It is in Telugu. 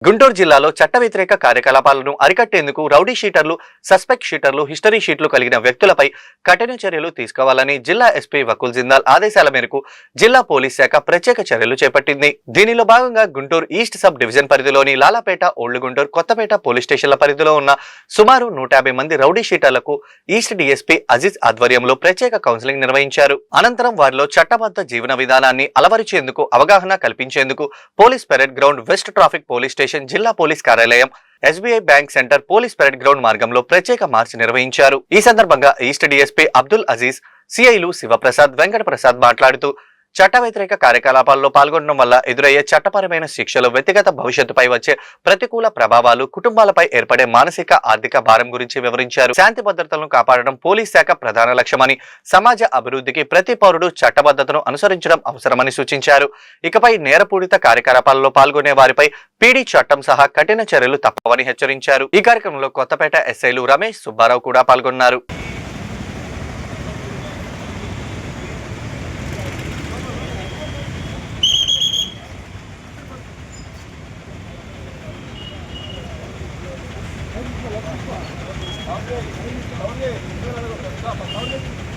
గుంటూరు జిల్లాలో చట్ట వ్యతిరేక కార్యకలాపాలను అరికట్టేందుకు రౌడీ షీటర్లు, సస్పెక్ట్ షీటర్లు, హిస్టరీ షీట్లు కలిగిన వ్యక్తులపై కఠిన చర్యలు తీసుకోవాలని జిల్లా ఎస్పీ వకుల్ జిందాల్ ఆదేశాల మేరకు జిల్లా పోలీస్ శాఖ ప్రత్యేక చర్యలు చేపట్టింది. దీనిలో భాగంగా గుంటూరు ఈస్ట్ సబ్ డివిజన్ పరిధిలోని లాలాపేట, ఓల్డ్ గుంటూరు, కొత్తపేట పోలీస్ స్టేషన్ల పరిధిలో ఉన్న సుమారు 150 మంది రౌడీ షీటర్లకు ఈస్ట్ డీఎస్పీ అజీజ్ ఆధ్వర్యంలో ప్రత్యేక కౌన్సిలింగ్ నిర్వహించారు. అనంతరం వారిలో చట్టబద్ధ జీవన విధానాన్ని అలవరిచేందుకు అవగాహన కల్పించేందుకు police parade ground, west traffic police station, జిల్లా పోలీస్ కార్యాలయం, SBI bank centre, police parade ground మార్గంలో ప్రత్యేక మార్చ్ నిర్వహించారు. ఈ సందర్భంగా ఈస్ట్ డీఎస్పీ అబ్దుల్ అజీజ్, సిఐలు శివప్రసాద్, వెంకట ప్రసాద్ మాట్లాడుతూ చట్ట వ్యతిరేక కార్యకలాపాల్లో పాల్గొనడం వల్ల ఎదురయ్యే చట్టపరమైన శిక్షలు, వ్యక్తిగత భవిష్యత్తుపై వచ్చే ప్రతికూల ప్రభావాలు, కుటుంబాలపై ఏర్పడే మానసిక, ఆర్థిక భారం గురించి వివరించారు. శాంతి భద్రతలను కాపాడడం పోలీస్ శాఖ ప్రధాన లక్ష్యమని, సమాజ అభివృద్ధికి ప్రతి పౌరుడు చట్టబద్ధతను అనుసరించడం అవసరమని సూచించారు. ఇకపై నేరపూరిత కార్యకలాపాల్లో పాల్గొనే వారిపై పీడీ చట్టం సహా కఠిన చర్యలు తప్పవని హెచ్చరించారు. ఈ కార్యక్రమంలో కొత్తపేట ఎస్ఐలు రమేష్, సుబ్బారావు కూడా పాల్గొన్నారు. Okay.